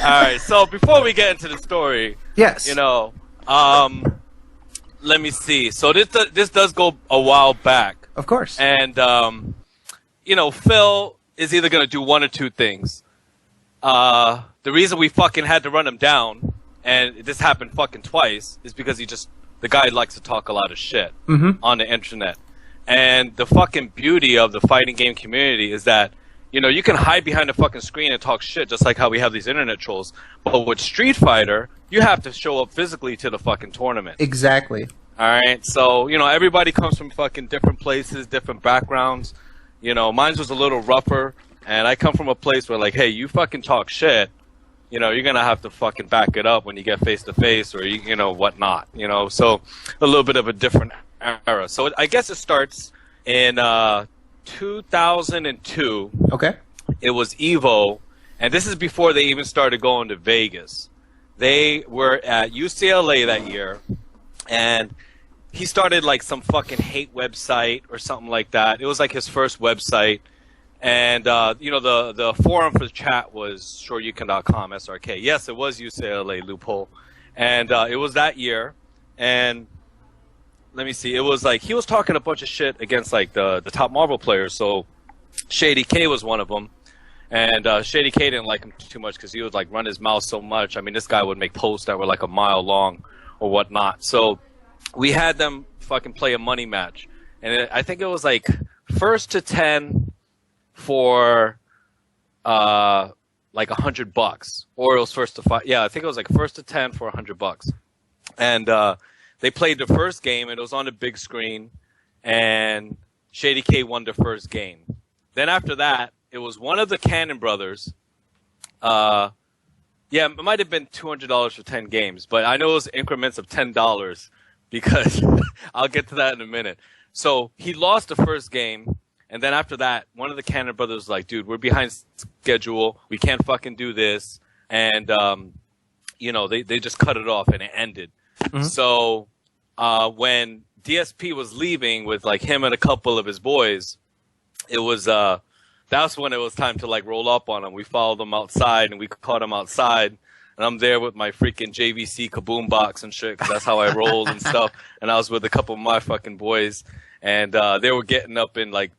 right. So before we get into the story, Yes. you know, let me see. So this does go a while back. Of course. And you know, Phil is either gonna do one or two things. The reason we fucking had to run him down, and this happened fucking twice, is because the guy likes to talk a lot of shit on the internet. And the fucking beauty of the fighting game community is that, you know, you can hide behind a fucking screen and talk shit just like how we have these internet trolls. But with Street Fighter, you have to show up physically to the fucking tournament. Exactly. Alright, so, you know, everybody comes from fucking different places, different backgrounds. You know, mine was a little rougher, and I come from a place where, like, hey, you fucking talk shit, you know, you're gonna have to fucking back it up when you get face to face, or you know, whatnot, you know. So a little bit of a different era. So I guess it starts in 2002. Okay. It was EVO, and this is before they even started going to Vegas. They were at UCLA that year, and he started like some fucking hate website or something like that. It was like his first website. And, you know, the forum for the chat was SureYouCan.com, SRK. Yes, it was UCLA, loophole. And it was that year. And let me see. It was like he was talking a bunch of shit against, like, the top Marvel players. So Shady K was one of them. And Shady K didn't like him too much because he would, like, run his mouth so much. I mean, this guy would make posts that were, like, a mile long or whatnot. So we had them fucking play a money match. And I think it was, like, first to 10... for like $100, or it was first to 5. Yeah, I think it was like first to 10 for $100. And they played the first game, and it was on the big screen, and Shady K won the first game. Then after that, it was one of the Cannon brothers. Yeah, it might have been $200 for 10 games, but I know it was increments of $10 because I'll get to that in a minute. So he lost the first game. And then after that, one of the Cannon brothers was like, dude, we're behind schedule. We can't fucking do this. And, you know, they just cut it off and it ended. So when DSP was leaving with like him and a couple of his boys, it was that's when it was time to like roll up on him. We followed them outside and we caught him outside. And I'm there with my freaking JVC kaboom box and shit, because that's how I rolled and stuff. And I was with a couple of my fucking boys. And they were getting up in like,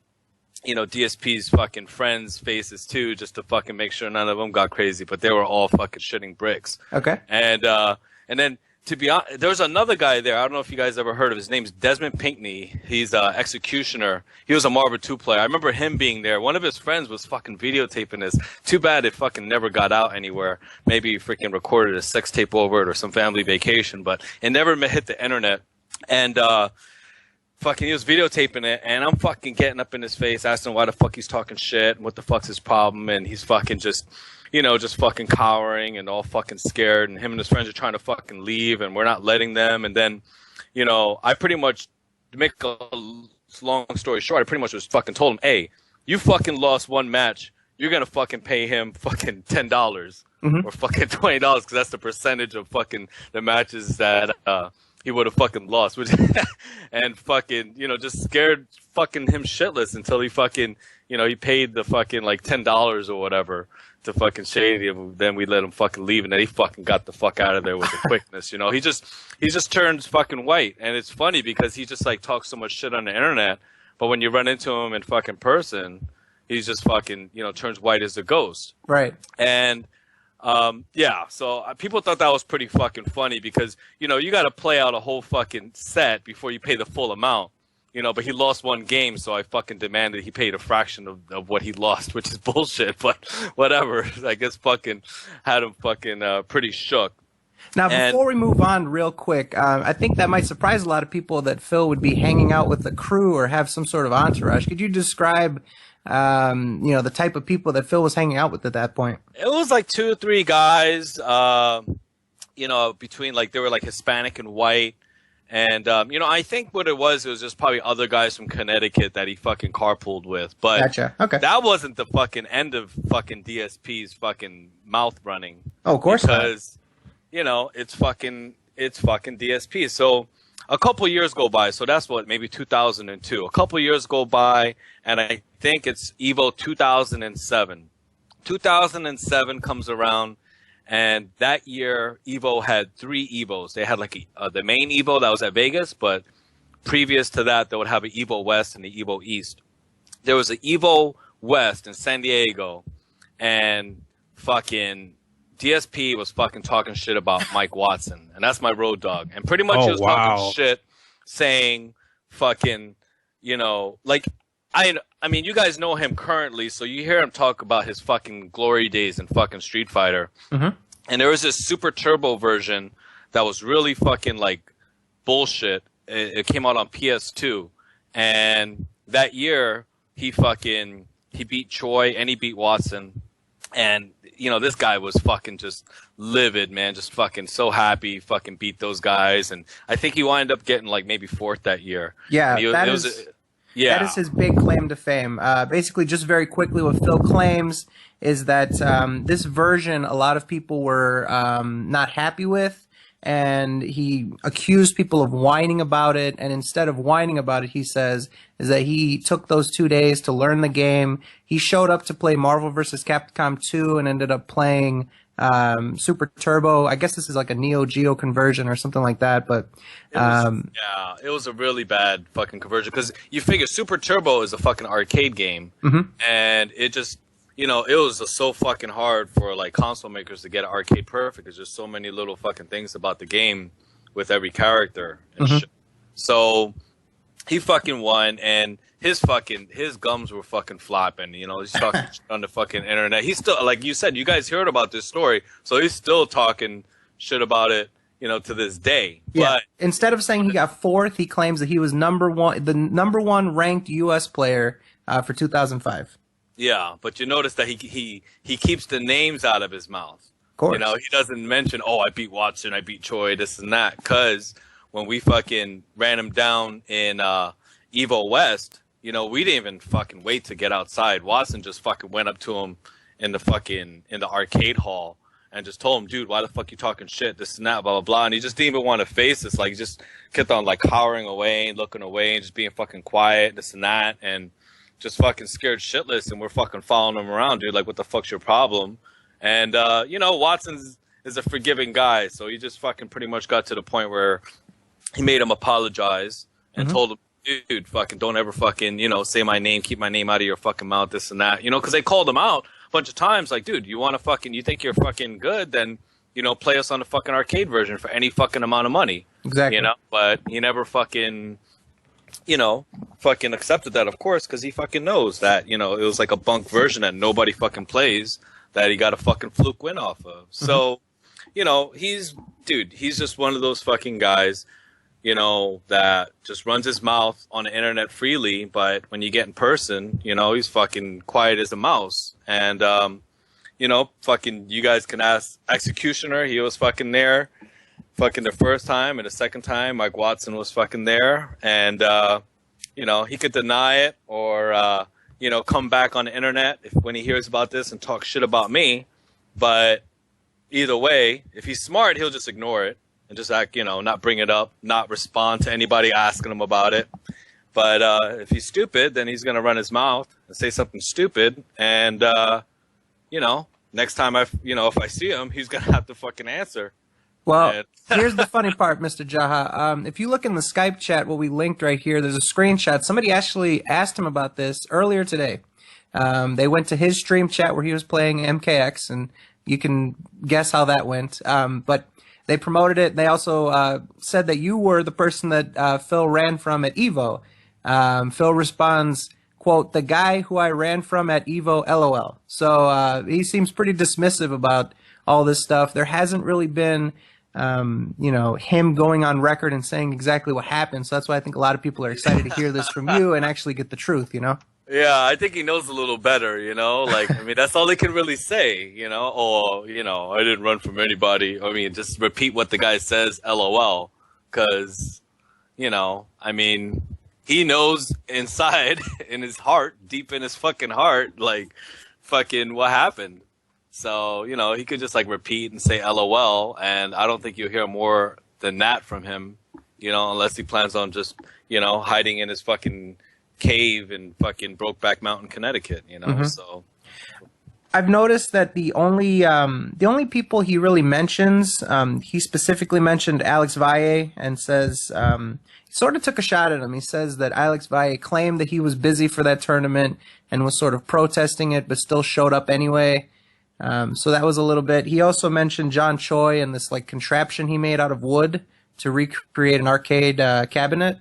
you know, DSP's fucking friends' faces too, just to fucking make sure none of them got crazy, but they were all fucking shitting bricks. Okay. And then to be honest, there was another guy there. I don't know if you guys ever heard of his name's Desmond Pinkney. He's Executioner. He was a Marvel 2 player. I remember him being there. One of his friends was fucking videotaping this. Too bad it fucking never got out anywhere. Maybe he freaking recorded a sex tape over it or some family vacation, but it never hit the internet. And fucking, he was videotaping it, and I'm fucking getting up in his face, asking why the fuck he's talking shit, and what the fuck's his problem, and he's fucking just, you know, just fucking cowering and all fucking scared, and him and his friends are trying to fucking leave, and we're not letting them, and then, you know, I pretty much, to make a long story short, I pretty much just fucking told him, hey, you fucking lost one match, you're gonna fucking pay him fucking $10, or fucking $20, because that's the percentage of fucking the matches that, he would have fucking lost, which and fucking, you know, just scared fucking him shitless until he fucking, you know, he paid the fucking like $10 or whatever to fucking Shady, and then we let him fucking leave, and then he fucking got the fuck out of there with the quickness, you know. He just turns fucking white, and it's funny because he just like talks so much shit on the internet, but when you run into him in fucking person, he's just fucking, you know, turns white as a ghost. Right. And yeah, so people thought that was pretty fucking funny because, you know, you got to play out a whole fucking set before you pay the full amount, you know, but he lost one game, so I fucking demanded he paid a fraction of what he lost, which is bullshit, but whatever. I guess fucking had him fucking pretty shook. Now, before we move on real quick, I think that might surprise a lot of people that Phil would be hanging out with the crew or have some sort of entourage. Could you describe you know, the type of people that Phil was hanging out with at that point? It was like 2 or 3 guys, you know, between like, they were like Hispanic and white. And, you know, I think what it was just probably other guys from Connecticut that he fucking carpooled with. But gotcha. Okay. That wasn't the fucking end of fucking DSP's fucking mouth running. Oh, of course because, you know, it's fucking DSP. So a couple years go by. So that's what, maybe 2002. A couple years go by, and I think it's EVO 2007. 2007 comes around, And that year, EVO had 3 EVOs. They had like the main EVO that was at Vegas, but previous to that, they would have an EVO West and the EVO East. There was an EVO West in San Diego, and fucking DSP was fucking talking shit about Mike Watson, and that's my road dog. And pretty much he was talking shit, saying fucking, you know, like I mean, you guys know him currently, so you hear him talk about his fucking glory days in fucking Street Fighter. Mm-hmm. And there was this Super Turbo version that was really fucking like bullshit. It came out on PS2, and that year he beat Choi and he beat Watson, and you know this guy was fucking just livid, man, just fucking so happy, fucking beat those guys, and I think he wound up getting like maybe 4th that year. Yeah, that is his big claim to fame. Basically, just very quickly, what Phil claims is that this version, a lot of people were not happy with, and he accused people of whining about it. And instead of whining about it, he says, is that he took those 2 days to learn the game. He showed up to play Marvel vs. Capcom 2 and ended up playing Super Turbo. I guess this is like a Neo Geo conversion or something like that, but it was a really bad fucking conversion, because you figure Super Turbo is a fucking arcade game, and it just, you know, it was just so fucking hard for like console makers to get an arcade perfect. There's just so many little fucking things about the game with every character and shit. So he fucking won, and his gums were fucking flopping. You know, he's talking shit on the fucking internet. He's still, like you said, you guys heard about this story, so he's still talking shit about it, you know, to this day. Yeah. But instead of saying he got 4th, he claims that he was the number 1 ranked U.S. player for 2005. yeah, but you notice that he keeps the names out of his mouth. Of course. You know, he doesn't mention, oh, I beat Watson, I beat Choi, this and that, because when we fucking ran him down in EVO West, you know, we didn't even fucking wait to get outside. Watson just fucking went up to him in the arcade hall and just told him, dude, why the fuck you talking shit, this and that, blah, blah, blah. And he just didn't even want to face us. Like, he just kept on, like, cowering away and looking away and just being fucking quiet, this and that, and just fucking scared shitless. And we're fucking following him around, dude. Like, what the fuck's your problem? And, you know, Watson is a forgiving guy. So he just fucking pretty much got to the point where he made him apologize and told him, dude, fucking don't ever fucking, you know, say my name, keep my name out of your fucking mouth, this and that. You know, because they called him out a bunch of times, like, dude, you want to fucking, you think you're fucking good, then, you know, play us on the fucking arcade version for any fucking amount of money. Exactly. You know, but he never fucking, you know, fucking accepted that, of course, because he fucking knows that, you know, it was like a bunk version that nobody fucking plays, that he got a fucking fluke win off of. So, you know, he's just one of those fucking guys, you know, that just runs his mouth on the internet freely, but when you get in person, you know, he's fucking quiet as a mouse. And, you know, fucking, you guys can ask Executioner, he was fucking there, fucking the first time, and the second time, Mike Watson was fucking there. And, you know, he could deny it or, you know, come back on the internet when he hears about this and talk shit about me. But either way, if he's smart, he'll just ignore it and just act, you know, not bring it up, not respond to anybody asking him about it. But if he's stupid, then he's going to run his mouth and say something stupid. And, you know, next time if I see him, he's going to have to fucking answer. Well, here's the funny part, Mr. Jaha. If you look in the Skype chat, what we linked right here, there's a screenshot. Somebody actually asked him about this earlier today. They went to his stream chat where he was playing MKX, and you can guess how that went. But they promoted it. They also said that you were the person that Phil ran from at EVO. Phil responds, quote, "The guy who I ran from at EVO, LOL." So he seems pretty dismissive about all this stuff. There hasn't really been, you know, him going on record and saying exactly what happened. So that's why I think a lot of people are excited to hear this from you and actually get the truth, you know? Yeah, I think he knows a little better, you know? Like, I mean, that's all he can really say, you know? Or, you know, I didn't run from anybody. I mean, just repeat what the guy says, LOL. Because, you know, I mean, he knows inside, in his heart, deep in his fucking heart, like, fucking what happened. So, you know, he could just, like, repeat and say LOL, and I don't think you'll hear more than that from him, you know, unless he plans on just, you know, hiding in his fucking cave in fucking Brokeback Mountain, Connecticut, you know, so. I've noticed that the only people he really mentions, he specifically mentioned Alex Valle and says he sort of took a shot at him. He says that Alex Valle claimed that he was busy for that tournament and was sort of protesting it, but still showed up anyway. So that was a little bit. He also mentioned John Choi and this like contraption he made out of wood to recreate an arcade cabinet.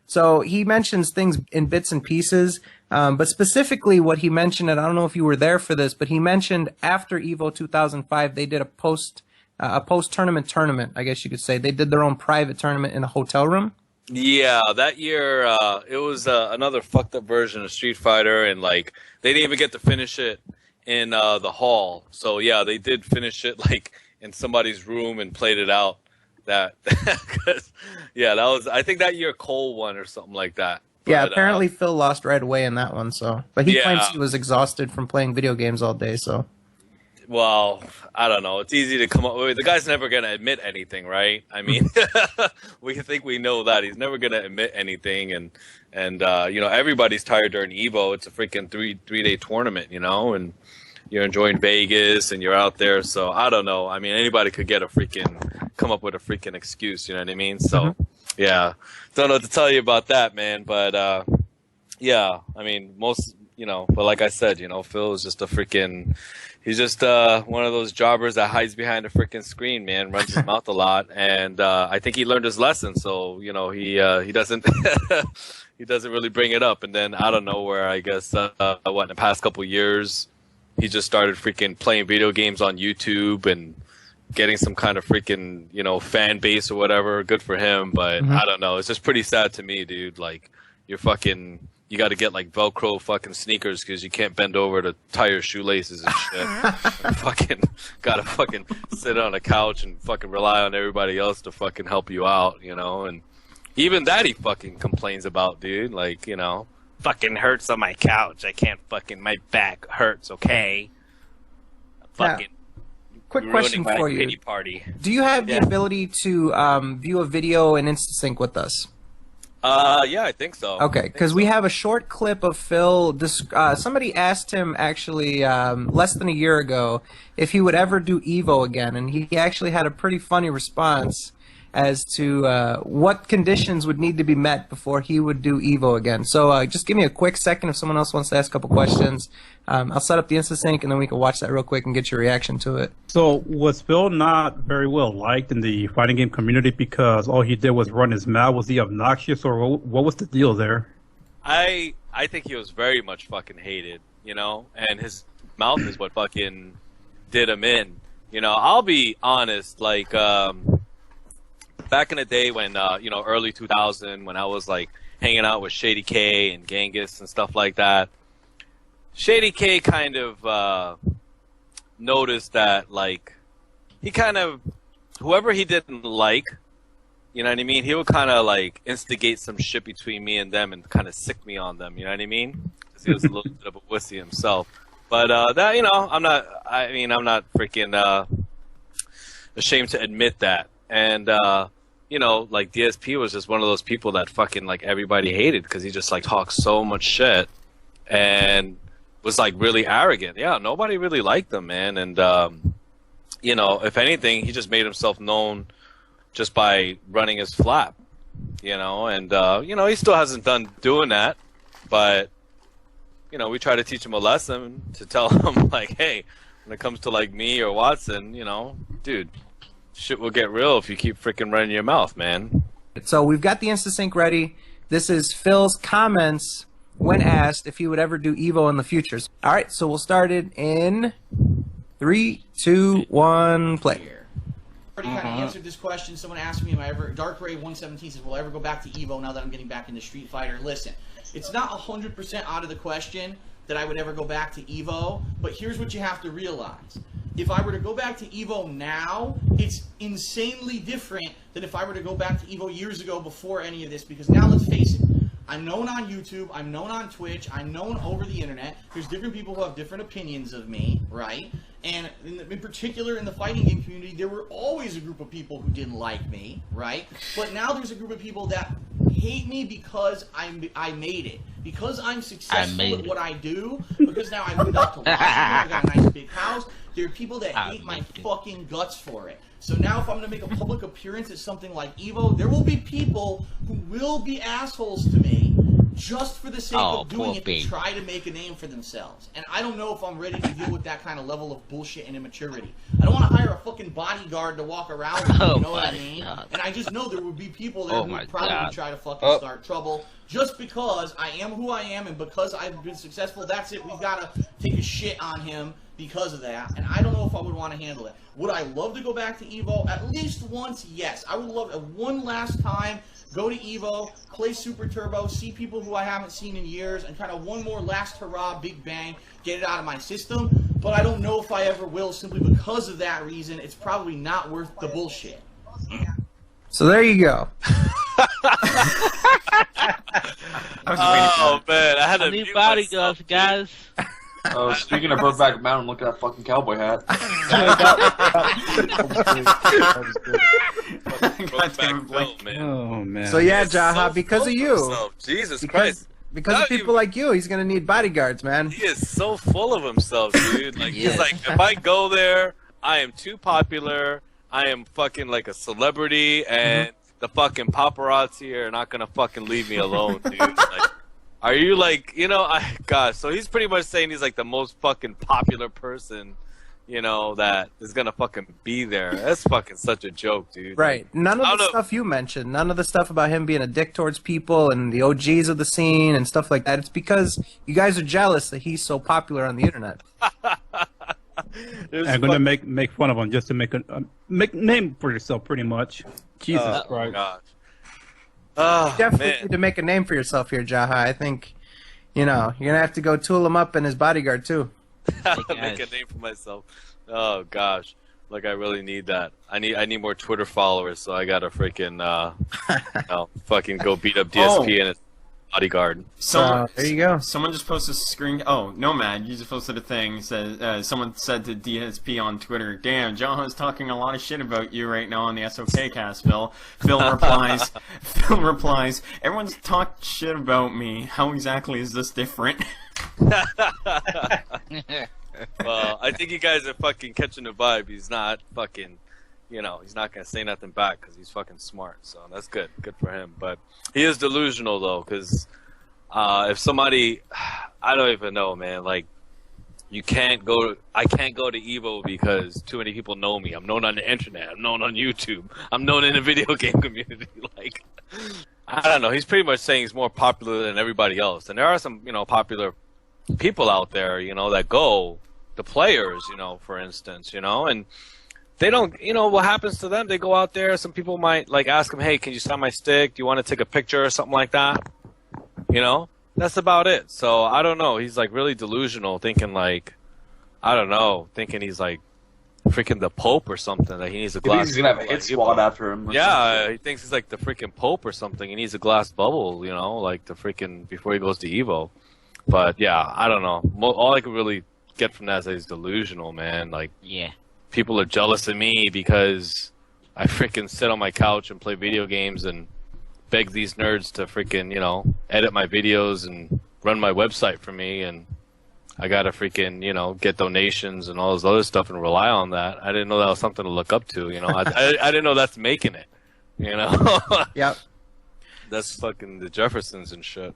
So he mentions things in bits and pieces, but specifically what he mentioned, and I don't know if you were there for this, but he mentioned after EVO 2005, they did a post-tournament, I guess you could say. They did their own private tournament in a hotel room. Yeah, that year it was another fucked up version of Street Fighter, and like they didn't even get to finish it in the hall. So yeah, they did finish it like in somebody's room and played it out. That yeah, that was, I think that year Cole won or something like that. But, Yeah, apparently Phil lost right away in that one. So, but he claims he was exhausted from playing video games all day. So, well, I don't know. It's easy to come up with. The guy's never gonna admit anything, right? I mean, we think we know that he's never gonna admit anything, and you know, everybody's tired during Evo. It's a freaking three-day tournament, you know, and you're enjoying Vegas and you're out there. So I don't know. I mean, anybody could come up with a freaking excuse. You know what I mean? So yeah, don't know what to tell you about that, man. But yeah, I mean, most, you know, but like I said, you know, Phil is just he's just one of those jobbers that hides behind a freaking screen, man, runs his mouth a lot. And I think he learned his lesson. So, you know, he doesn't, he doesn't really bring it up. And then I don't know where, I guess, in the past couple years, he just started freaking playing video games on YouTube and getting some kind of freaking, you know, fan base or whatever. Good for him. But I don't know. It's just pretty sad to me, dude. Like, you got to get like Velcro fucking sneakers because you can't bend over to tie your shoelaces and shit. Gotta fucking sit on a couch and fucking rely on everybody else to fucking help you out, you know? And even that he fucking complains about, dude. Like, you know, fucking hurts on my couch. I can't fucking, my back hurts, okay? Fucking. Quick question for you. Pity party. Do you have the ability to view a video in InstaSync with us? Yeah, I think so. Okay, because we have a short clip of Phil. Somebody asked him actually less than a year ago if he would ever do EVO again, and he actually had a pretty funny response as to what conditions would need to be met before he would do EVO again. So just give me a quick second if someone else wants to ask a couple questions. I'll set up the InstaSync, and then we can watch that real quick and get your reaction to it. So was Phil not very well liked in the fighting game community because all he did was run his mouth? Was he obnoxious, or what was the deal there? I think he was very much fucking hated, you know, and his mouth is what fucking did him in. You know, I'll be honest, like, back in the day when, you know, early 2000, when I was like hanging out with Shady K and Genghis and stuff like that, Shady K kind of noticed that, like, he kind of, whoever he didn't like, you know what I mean, he would kind of like instigate some shit between me and them and kind of sick me on them, you know what I mean? Because he was a little bit of a wussy himself. But that, you know, I'm not freaking ashamed to admit that. And you know, like, DSP was just one of those people that fucking, like, everybody hated because he just, like, talked so much shit and was, like, really arrogant. Yeah, nobody really liked him, man. And, you know, if anything, he just made himself known just by running his flap, you know. And, you know, he still hasn't done doing that. But, you know, we try to teach him a lesson to tell him, like, hey, when it comes to, like, me or Watson, you know, dude, shit will get real if you keep freaking running your mouth, man. So we've got the InstaSync ready. This is Phil's comments when asked if he would ever do EVO in the future. All right, so we'll start it in 3, 2, 1, play. Already kind of answered this question. Someone asked me, am I ever, Dark Ray 117 says, will I ever go back to EVO now that I'm getting back into Street Fighter? Listen, it's not 100% out of the question that I would ever go back to EVO, but here's what you have to realize. If I were to go back to EVO now, it's insanely different than if I were to go back to EVO years ago before any of this, because now let's face it, I'm known on YouTube, I'm known on Twitch, I'm known over the internet. There's different people who have different opinions of me, right? And in particular in the fighting game community, there were always a group of people who didn't like me, right? But now there's a group of people that hate me because I made it. Because I'm successful at what I do, because because now I moved out to Washington. I got a nice big house. There are people that hate my fucking guts for it. So now if I'm going to make a public appearance at something like EVO, there will be people who will be assholes to me just for the sake of doing it to try to make a name for themselves. And I don't know if I'm ready to deal with that kind of level of bullshit and immaturity. I don't want to hire a fucking bodyguard to walk around with me, you know what I mean? And I just know there would be people there who would probably try to fucking start trouble just because I am who I am and because I've been successful. That's it. We've got to take a shit on him because of that. And I don't know if I would want to handle it. Would I love to go back to EVO? At least once, yes. I would love it one last time. Go to EVO, play Super Turbo, see people who I haven't seen in years, and kind of one more last hurrah, big bang, get it out of my system. But I don't know if I ever will simply because of that reason. It's probably not worth the bullshit. So there you go. Oh man, I had a new bodyguards, guys. Oh, speaking of Brokeback Mountain, look at that fucking cowboy hat. Oh man. So yeah, Jaha, because of you, Jesus Christ, because of people like you, he's gonna need bodyguards, man. he is so full of himself, dude. Like he's like, if I go there, I am too popular. I am fucking like a celebrity, and the fucking paparazzi are not gonna fucking leave me alone, dude. Like, are you like, gosh, so he's pretty much saying he's like the most fucking popular person, that is gonna fucking be there. That's fucking such a joke, dude. Right. None of the stuff you mentioned, none of the stuff about him being a dick towards people and the OGs of the scene and stuff like that. It's because you guys are jealous that he's so popular on the internet. I'm gonna make fun of him just to make a name for yourself, pretty much. Jesus Christ. Gosh. You definitely need to make a name for yourself here, Jaha. I think, you're gonna have to go tool him up and his bodyguard too. Make a name for myself. Oh gosh, like I really need that. I need more Twitter followers, so I gotta freaking fucking go beat up DSP and his bodyguard. There you go. Someone just posted a screen. Oh, Nomad, you just posted a thing. Says someone said to DSP on Twitter, "Damn, Jaha's talking a lot of shit about you right now on the SOK cast." Phil replies. Phil replies. Everyone's talked shit about me. How exactly is this different? Well, I think you guys are fucking catching the vibe. He's not fucking, he's not gonna say nothing back because he's fucking smart. So that's good for him. But he is delusional though, because if somebody, I don't even know, man. Like, I can't go to EVO because too many people know me. I'm known on the internet. I'm known on YouTube. I'm known in the video game community. Like, I don't know. He's pretty much saying he's more popular than everybody else. And there are some, popular people out there, that go, the players, for instance, and they don't, what happens to them? They go out there. Some people might like ask them, "Hey, can you sign my stick? Do you want to take a picture or something like that?" That's about it. So I don't know. He's like really delusional, thinking like, I don't know, thinking he's like freaking the Pope or something. That he needs a glass. He's gonna have a hit squad after him. Yeah, he thinks he's like the freaking Pope or something. He needs a glass bubble, like the freaking before he goes to EVO. But yeah, I don't know. All I could really get from that is that he's delusional, man. Like, people are jealous of me because I freaking sit on my couch and play video games and beg these nerds to freaking, edit my videos and run my website for me, and I gotta freaking, get donations and all this other stuff and rely on that. I didn't know that was something to look up to, I didn't know that's making it, Yep. That's fucking the Jeffersons and shit.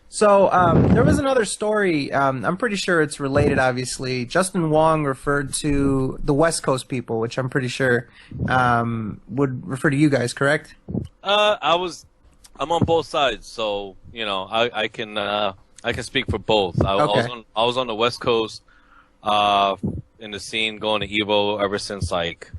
So there was another story. I'm pretty sure it's related. Obviously, Justin Wong referred to the West Coast people, which I'm pretty sure would refer to you guys, correct? I'm on both sides, so I can speak for both. I was on the West Coast in the scene going to EVO ever since like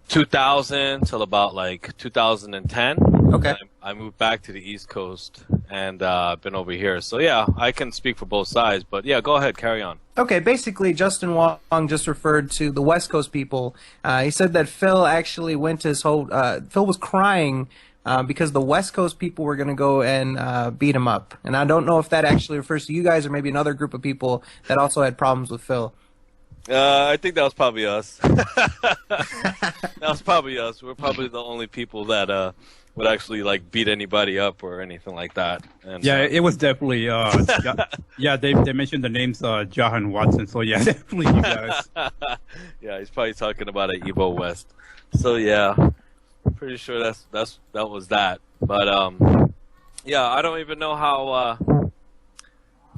2000 till about like 2010. Okay. I moved back to the East Coast and been over here. So yeah, I can speak for both sides. But yeah, go ahead, carry on. Okay, basically, Justin Wong just referred to the West Coast people. He said that Phil actually went to his whole. Phil was crying because the West Coast people were going to go and beat him up. And I don't know if that actually refers to you guys or maybe another group of people that also had problems with Phil. I think that was probably us. That was probably us. We're probably the only people that would actually like beat anybody up or anything like that. And, Yeah, it was definitely. Yeah, they mentioned the names Jaha and Watson. So yeah, definitely you guys. Yeah, he's probably talking about an EVO West. So yeah, pretty sure that was that. But yeah, I don't even know how.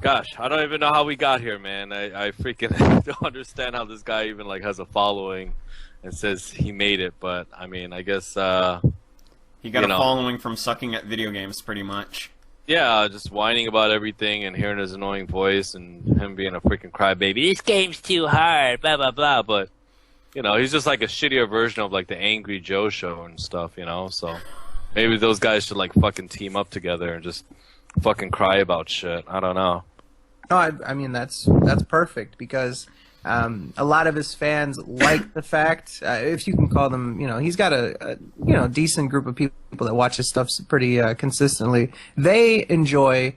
Gosh, I don't even know how we got here, man. I freaking don't understand how this guy even like has a following and says he made it. But I mean, I guess He got a following from sucking at video games, pretty much. Yeah, just whining about everything and hearing his annoying voice and him being a freaking crybaby. This game's too hard, blah blah blah. But you know, he's just like a shittier version of like the Angry Joe show and stuff. You know, so maybe those guys should like fucking team up together and just fucking cry about shit. I don't know. No, I mean that's perfect because a lot of his fans like the fact, if you can call them, he's got a decent group of people that watch his stuff pretty consistently. They enjoy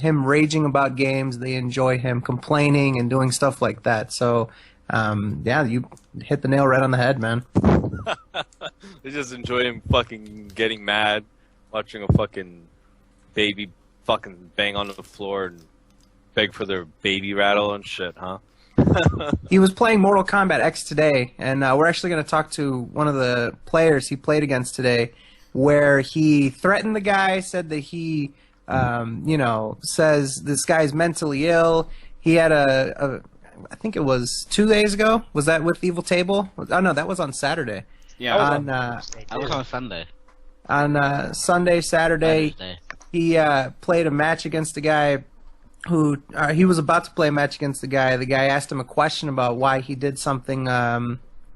him raging about games. They enjoy him complaining and doing stuff like that. So yeah, you hit the nail right on the head, man. They just enjoy him fucking getting mad, watching a fucking baby fucking bang on the floor and beg for their baby rattle and shit, huh? He was playing Mortal Kombat X today, and we're actually going to talk to one of the players he played against today, where he threatened the guy, said that he, says this guy's mentally ill. He had I think it was 2 days ago. Was that with Evil Table? Oh no, that was on Saturday. Yeah, I was on Sunday. On Sunday, Saturday, he played a match against a guy who he was about to play a match against the guy. The guy asked him a question about why he did something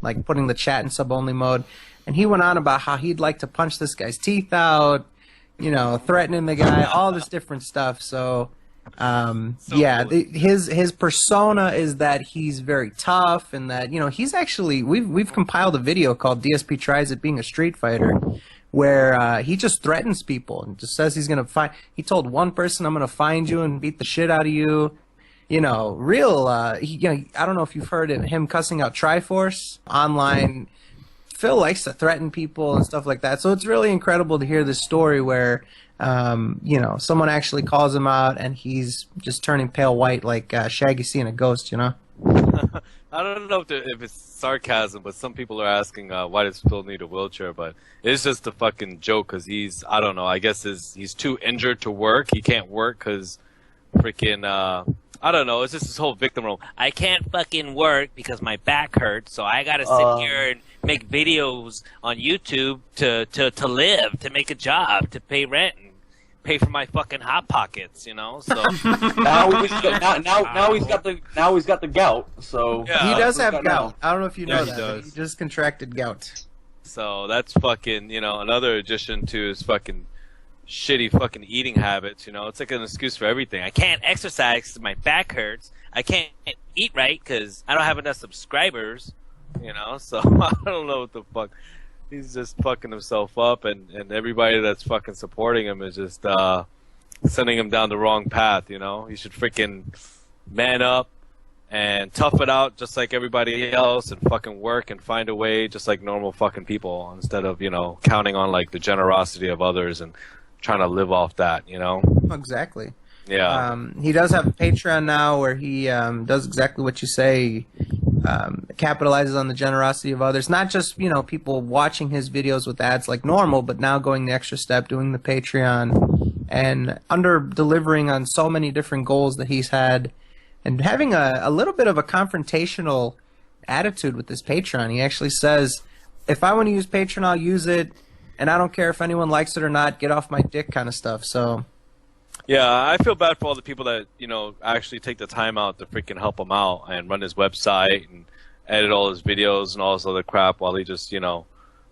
like putting the chat in sub-only mode, and he went on about how he'd like to punch this guy's teeth out, threatening the guy, all this different stuff. So yeah, his persona is that he's very tough and that he's actually we've compiled a video called DSP Tries It Being a Street Fighter, where he just threatens people and just says he's gonna find. He told one person, "I'm gonna find you and beat the shit out of you." I don't know if you've heard him cussing out Triforce online. Phil likes to threaten people and stuff like that, so it's really incredible to hear this story where someone actually calls him out and he's just turning pale white like Shaggy seeing a ghost. I don't know if it's sarcasm, but some people are asking why does Phil need a wheelchair, but it's just a fucking joke because I don't know, I guess he's too injured to work. He can't work because freaking, I don't know, it's just this whole victim role. I can't fucking work because my back hurts, so I gotta sit here and make videos on YouTube to live, to make a job, to pay rent. Pay for my fucking hot pockets, So now he's got the gout. So yeah, he does have gout. Now. I don't know if you know he that. does. He just contracted gout. So that's fucking another addition to his fucking shitty fucking eating habits. It's like an excuse for everything. I can't exercise because my back hurts. I can't eat right because I don't have enough subscribers. So I don't know what the fuck. He's just fucking himself up, and everybody that's fucking supporting him is just sending him down the wrong path. He should freaking man up and tough it out just like everybody else and fucking work and find a way just like normal fucking people instead of, counting on like the generosity of others and trying to live off that, Exactly. Yeah. He does have a Patreon now where he does exactly what you say. Capitalizes on the generosity of others, not just people watching his videos with ads like normal, but now going the extra step, doing the Patreon and under delivering on so many different goals that he's had, and having a little bit of a confrontational attitude with this Patreon. He actually says, if I want to use Patreon, I'll use it, and I don't care if anyone likes it or not, get off my dick kind of stuff. So yeah, I feel bad for all the people that, actually take the time out to freaking help him out and run his website and edit all his videos and all this other crap while he just,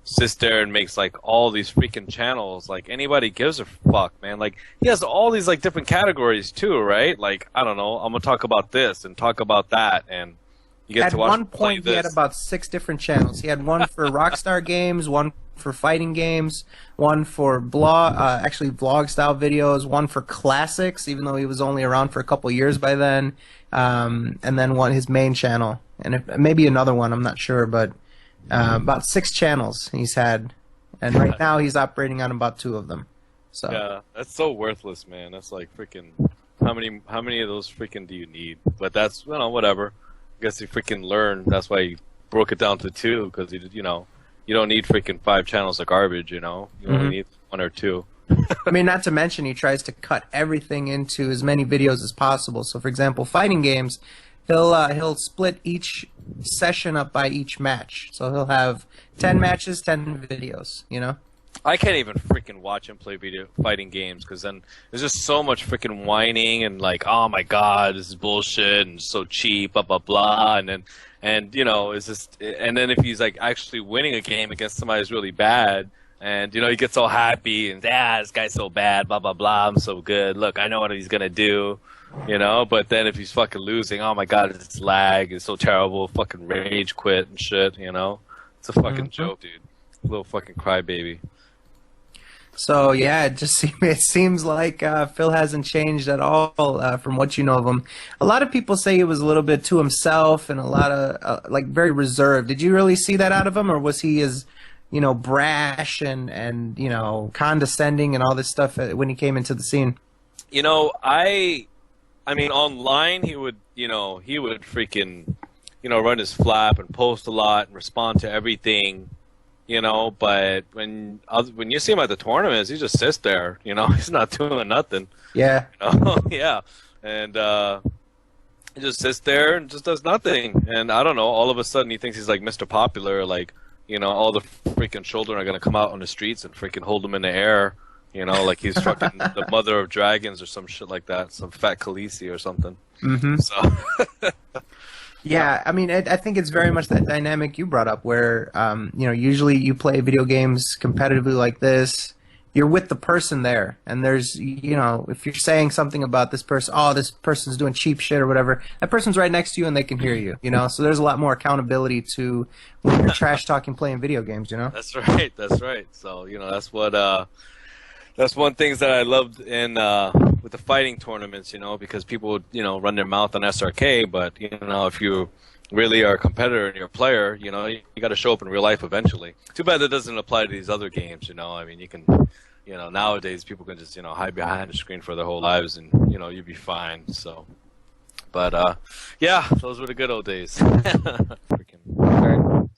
sits there and makes, like, all these freaking channels. Like, anybody gives a fuck, man. Like, he has all these, like, different categories, too, right? Like, I don't know, I'm gonna talk about this and talk about that, and you get to watch At one point, he had about 6 different channels. He had one for Rockstar Games, one for fighting games, one for actually vlog style videos, one for classics, even though he was only around for a couple years by then, and then his main channel, and maybe another one, I'm not sure, but about 6 channels he's had, and right now he's operating on about 2 of them. So yeah, that's so worthless, man. That's like freaking. How many of those freaking do you need? But that's, you know, whatever. I guess he freaking learned. That's why he broke it down to 2, because you know, you don't need freaking 5 channels of garbage. You know, you only need 1 or 2. I mean, not to mention he tries to cut everything into as many videos as possible. So, for example, fighting games, he'll split each session up by each match. So he'll have 10 matches, 10 videos. You know. I can't even freaking watch him play fighting games, because then there's just so much freaking whining and like, oh my god, this is bullshit and so cheap, blah blah blah, and you know, it's just, and then if he's like actually winning a game against somebody who's really bad, and you know, he gets all happy and this guy's so bad, blah blah blah, I'm so good, look, I know what he's gonna do, you know, but then if he's fucking losing, oh my god, it's lag, it's so terrible, fucking rage quit and shit, you know, it's a fucking joke, dude, little fucking crybaby. So yeah, it seems like Phil hasn't changed at all from what you know of him. A lot of people say he was a little bit to himself and a lot of like very reserved. Did you really see that out of him, or was he as, you know, brash and you know, condescending and all this stuff when he came into the scene? You know, I mean, online he would freaking, you know, run his flap and post a lot and respond to everything. You know, but when you see him at the tournaments, he just sits there. You know, he's not doing nothing. Yeah. You know? Yeah, and he just sits there and just does nothing. And I don't know. All of a sudden, he thinks he's like Mr. Popular. Like, you know, all the freaking children are gonna come out on the streets and freaking hold him in the air. You know, like he's fucking the mother of dragons or some shit like that. Some fat Khaleesi or something. Mm-hmm. So. Yeah, I mean, I think it's very much that dynamic you brought up where, you know, usually you play video games competitively like this, you're with the person there, and there's, you know, if you're saying something about this person, oh, this person's doing cheap shit or whatever, that person's right next to you and they can hear you, you know, so there's a lot more accountability to when you're trash talking playing video games, you know? That's right. So, you know, that's one thing that I loved in with the fighting tournaments, you know, because people would, you know, run their mouth on SRK, but, you know, if you really are a competitor and you're a player, you know, you got to show up in real life eventually. Too bad that doesn't apply to these other games, you know. I mean, you can, you know, nowadays people can just, you know, hide behind the screen for their whole lives and, you know, you'd be fine. So, but, yeah, those were the good old days.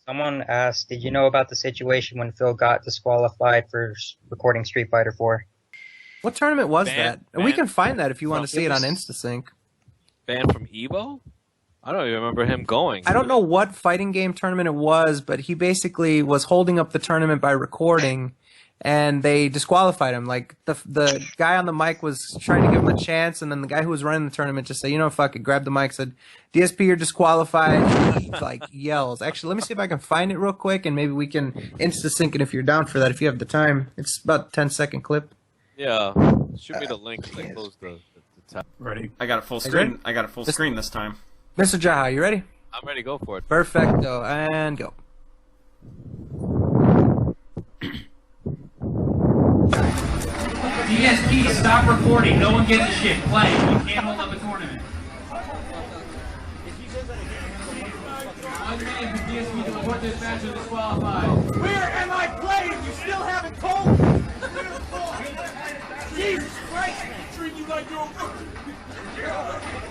Someone asked, did you know about the situation when Phil got disqualified for recording Street Fighter 4? What tournament was that? And we can find that if you want to see it on InstaSync. Banned from EVO? I don't even remember him going. I don't know what fighting game tournament it was, but he basically was holding up the tournament by recording, and they disqualified him. Like, the guy on the mic was trying to give him a chance, and then the guy who was running the tournament just said, you know, fuck it, grabbed the mic, said, DSP, you're disqualified. And he, like, yells. Actually, let me see if I can find it real quick, and maybe we can InstaSync it if you're down for that, if you have the time. It's about a 10-second clip. Yeah. Shoot me the link. I closed the tab. Ready? I got it full screen. I got it full screen this time. Mr. Jaha, you ready? I'm ready. Go for it. Perfecto, and go. DSP, stop recording. No one gives a shit. Play. You can't hold up a tournament. 1 minute for DSP to report this match is disqualified. Where am I playing? You still haven't told me. Jesus Christ, man. Treat you like you're a...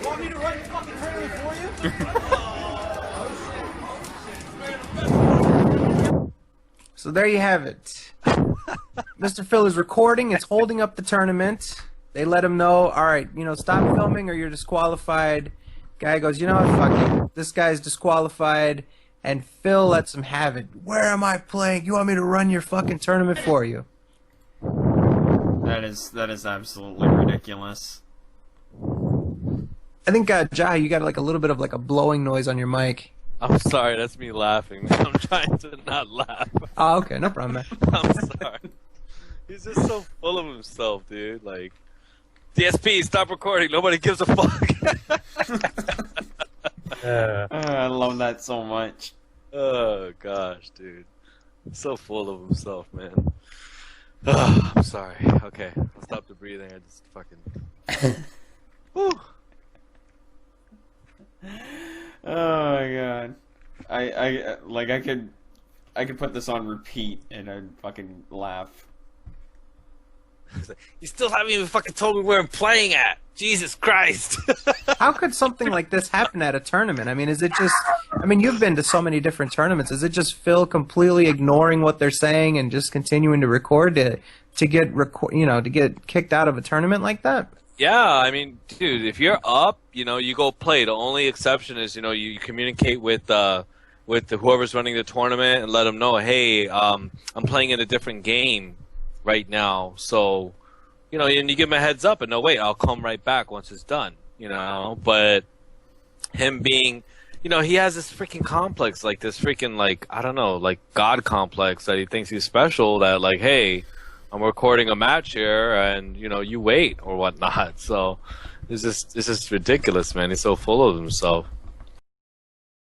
Want me to run your fucking tournament for you? So there you have it. Mr. Phil is recording. It's holding up the tournament. They let him know, all right, you know, stop filming or you're disqualified. Guy goes, you know what, fuck it. This guy's disqualified. And Phil lets him have it. Where am I playing? You want me to run your fucking tournament for you? That is absolutely ridiculous. I think, Jaha, you got like a little bit of like a blowing noise on your mic. I'm sorry, that's me laughing. I'm trying to not laugh. Oh, okay, no problem, man. I'm sorry. He's just so full of himself, dude. Like, DSP, stop recording. Nobody gives a fuck. I love that so much. Oh, gosh, dude. So full of himself, man. Ugh, I'm sorry. Okay, I'll stop the breathing. I just fucking. Whew. Oh my god. I could put this on repeat and I'd fucking laugh. You still haven't even fucking told me where I'm playing at. Jesus Christ. How could something like this happen at a tournament? I mean, is it just? I mean, you've been to so many different tournaments. Is it just Phil completely ignoring what they're saying and just continuing to record to get kicked out of a tournament like that? Yeah, I mean, dude, if you're up, you go play. The only exception is, you communicate with whoever's running the tournament and let them know, hey, I'm playing in a different game right now, so and you give him a heads up and no, wait, I'll come right back once it's done, But him being, he has this freaking complex, like this freaking, like, I don't know, like God complex that he thinks he's special, that like, hey, I'm recording a match here and, you wait or whatnot. So it's just ridiculous, man. He's so full of himself.